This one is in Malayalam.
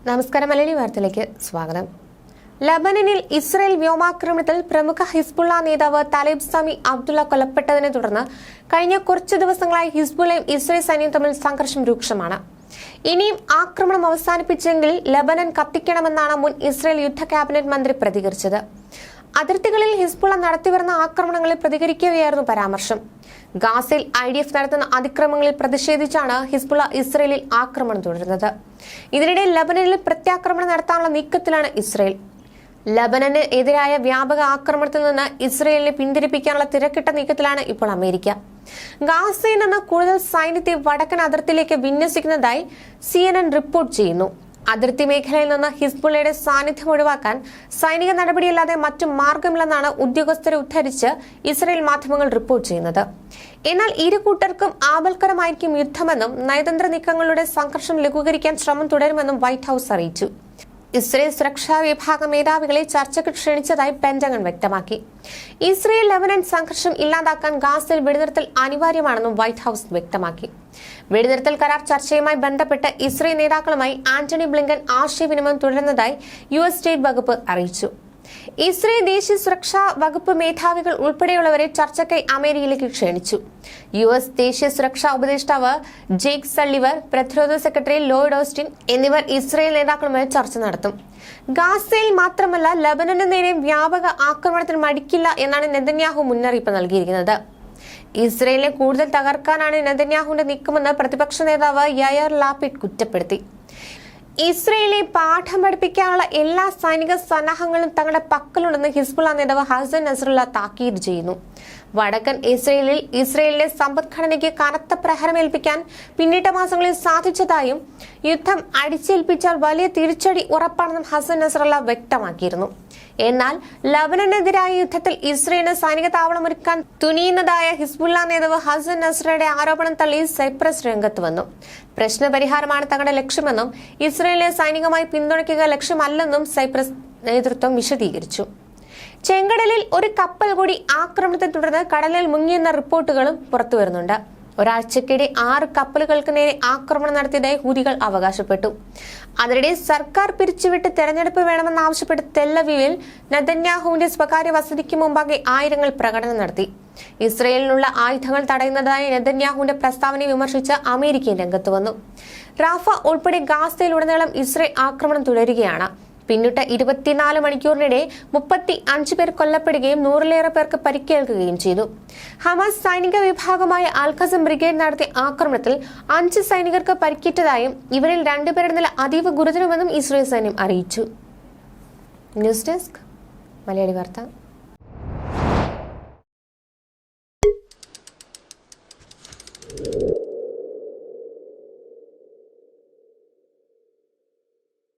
നമസ്കാരം. മലയാളി വാർത്തയിലേക്ക് സ്വാഗതം. ലബനനിൽ ഇസ്രായേൽ വ്യോമാക്രമണത്തിൽ പ്രമുഖ ഹിസ്ബുള്ള നേതാവ് തലീബ് സമി അബ്ദുള്ള കൊല്ലപ്പെട്ടതിനെ തുടർന്ന് കഴിഞ്ഞ കുറച്ചു ദിവസങ്ങളായി ഹിസ്ബുള്ളയും ഇസ്രായേൽ സൈന്യവും തമ്മിൽ സംഘർഷം രൂക്ഷമാണ്. ഇനിയും ആക്രമണം അവസാനിപ്പിച്ചെങ്കിൽ ലബനൻ കത്തിക്കണമെന്നാണ് മുൻ ഇസ്രായേൽ യുദ്ധ ക്യാബിനറ്റ് മന്ത്രി പ്രതികരിച്ചത്. അതിർത്തികളിൽ ഹിസ്ബുള്ള നടത്തിവരുന്ന ആക്രമണങ്ങളിൽ പ്രതികരിക്കുകയായിരുന്നു പരാമർശം. ഗാസയിൽ IDF നടത്തുന്ന അതിക്രമങ്ങളിൽ പ്രതിഷേധിച്ചാണ് ഹിസ്ബുള്ള ഇസ്രായേലിൽ ആക്രമണം തുടരുന്നത്. ഇതിനിടെ ലബനനിൽ പ്രത്യാക്രമണം നടത്താനുള്ള നീക്കത്തിലാണ് ഇസ്രായേൽ. ലബനന് എതിരായ വ്യാപക ആക്രമണത്തിൽ നിന്ന് ഇസ്രായേലിനെ പിന്തിരിപ്പിക്കാനുള്ള തിരക്കിട്ട നീക്കത്തിലാണ് ഇപ്പോൾ അമേരിക്ക. ഗാസയിൽ നിന്ന് കൂടുതൽ സൈന്യത്തെ വടക്കൻ അതിർത്തിയിലേക്ക് വിന്യസിക്കുന്നതായി CNN റിപ്പോർട്ട് ചെയ്യുന്നു. അതിർത്തി മേഖലയിൽ നിന്ന് ഹിസ്ബുള്ളയുടെ സാന്നിധ്യം ഒഴിവാക്കാൻ സൈനിക നടപടിയല്ലാതെ മറ്റു മാർഗമില്ലെന്നാണ് ഉദ്യോഗസ്ഥരെ ഉദ്ധരിച്ച് ഇസ്രായേൽ മാധ്യമങ്ങൾ റിപ്പോർട്ട് ചെയ്യുന്നത്. എന്നാൽ ഇരു കൂട്ടർക്കും ആപൽക്കരമായിരിക്കും യുദ്ധമെന്നും നയതന്ത്ര നീക്കങ്ങളുടെ സംഘർഷം ലഘൂകരിക്കാൻ ശ്രമം തുടരുമെന്നും വൈറ്റ് ഹൌസ് അറിയിച്ചു. ഇസ്രായേൽ സുരക്ഷാ വിഭാഗ മേധാവികളെ ചർച്ചയ്ക്ക് ക്ഷണിച്ചതായി പെന്റഗൺ വ്യക്തമാക്കി. ഇസ്രായേൽ ലബനൻ സംഘർഷം ഇല്ലാതാക്കാൻ ഗാസയിൽ വെടിനിർത്തൽ അനിവാര്യമാണെന്നും വൈറ്റ് ഹൌസ് വ്യക്തമാക്കി. വെടിനിർത്തൽ കരാർ ചർച്ചയുമായി ബന്ധപ്പെട്ട് ഇസ്രായേൽ നേതാക്കളുമായി ആന്റണി ബ്ലിങ്കൻ ആശയവിനിമയം തുടരുന്നതായി US സ്റ്റേറ്റ് വകുപ്പ് അറിയിച്ചു. ഇസ്രായേൽ ദേശീയ സുരക്ഷാ വകുപ്പ് മേധാവികൾ ഉൾപ്പെടെയുള്ളവരെ ചർച്ചയ്ക്കായി അമേരിക്കയിലേക്ക് ക്ഷണിച്ചു. US ദേശീയ സുരക്ഷാ ഉപദേഷ്ടാവ് ജേക്ക് സള്ളിവർ, പ്രതിരോധ സെക്രട്ടറി ലോയിഡ് ഓസ്റ്റിൻ എന്നിവർ ഇസ്രായേൽ നേതാക്കളുമായി ചർച്ച നടത്തും. ഗാസയിൽ മാത്രമല്ല ലബനന് നേരെ വ്യാപക ആക്രമണത്തിന് മടിക്കില്ല എന്നാണ് നെതന്യാഹു മുന്നറിയിപ്പ് നൽകിയിരിക്കുന്നത്. ഇസ്രായേലിനെ കൂടുതൽ തകർക്കാനാണ് നെതന്യാഹുവിന്റെ നീക്കമെന്ന് പ്രതിപക്ഷ നേതാവ് യായർ ലാപിഡ് കുറ്റപ്പെടുത്തി. ഇസ്രായേലിനെ പാഠം പഠിപ്പിക്കാനുള്ള എല്ലാ സൈനിക സന്നാഹങ്ങളും തങ്ങളുടെ പക്കലുണ്ടെന്ന് ഹിസ്ബുള്ള നേതാവ് ഹസൻ നസ്രല്ല താക്കീത് ചെയ്യുന്നു. വടക്കൻ ഇസ്രായേലിൽ ഇസ്രായേലിന്റെ സമ്പദ്ഘടനയ്ക്ക് കനത്ത പ്രഹരമേൽപ്പിക്കാൻ പിന്നിട്ട മാസങ്ങളിൽ സാധിച്ചതായും യുദ്ധം അടിച്ചേൽപ്പിച്ചാൽ വലിയ തിരിച്ചടി ഉറപ്പാണെന്നും ഹസൻ നസ്രല്ല വ്യക്തമാക്കിയിരുന്നു. എന്നാൽ ലബനനെതിരായ യുദ്ധത്തിൽ ഇസ്രായേലിന് സൈനിക താവളമൊരുക്കാൻ തുനിയുന്നതായ ഹിസ്ബുള്ള നേതാവ് ഹസൻ നസ്രയുടെ ആരോപണം തള്ളി സൈപ്രസ് രംഗത്ത് വന്നു. പ്രശ്നപരിഹാരമാണ് തങ്ങളുടെ ലക്ഷ്യമെന്നും ഇസ്രായേലിനെ സൈനികമായി പിന്തുണയ്ക്കുക ലക്ഷ്യമല്ലെന്നും സൈപ്രസ് നേതൃത്വം വിശദീകരിച്ചു. ചെങ്കടലിൽ ഒരു കപ്പൽ കൂടി ആക്രമണത്തെ തുടർന്ന് കടലിൽ മുങ്ങിയെന്ന റിപ്പോർട്ടുകളും പുറത്തുവരുന്നുണ്ട്. ഒരാഴ്ചക്കിടെ 6 കപ്പലുകൾക്ക് നേരെ ആക്രമണം നടത്തിയതായി ഹൂതികൾ അവകാശപ്പെട്ടു. അതിനിടെ സർക്കാർ പിരിച്ചുവിട്ട് തെരഞ്ഞെടുപ്പ് വേണമെന്നാവശ്യപ്പെട്ട് തെല്ലവീവിൽ നെതന്യാഹുവിന്റെ സ്വകാര്യ വസതിക്ക് മുമ്പാകെ ആയിരങ്ങൾ പ്രകടനം നടത്തി. ഇസ്രായേലിനുള്ള ആയുധങ്ങൾ തടയുന്നതായി നെതന്യാഹുവിന്റെ പ്രസ്താവനയെ വിമർശിച്ച് അമേരിക്കയും രംഗത്ത് വന്നു. റാഫ ഉൾപ്പെടെ ഗാസയിലുടനീളം ഇസ്രായേൽ ആക്രമണം തുടരുകയാണ്. പിന്നിട്ട 24 മണിക്കൂറിനിടെ 35 പേർ കൊല്ലപ്പെടുകയും 100-ലേറെ പേർക്ക് പരിക്കേൽക്കുകയും ചെയ്തു. ഹമാസ് സൈനിക വിഭാഗമായ അൽ-ഖസം ബ്രിഗേഡ് നടത്തിയ ആക്രമണത്തിൽ 5 സൈനികർക്ക് പരിക്കേറ്റതായും ഇവരിൽ 2 പേരുടെ നില അതീവ ഗുരുതരമെന്നും ഇസ്രായേൽ സൈന്യം അറിയിച്ചു. ന്യൂസ് ഡെസ്ക് മലയാളി വാർത്ത.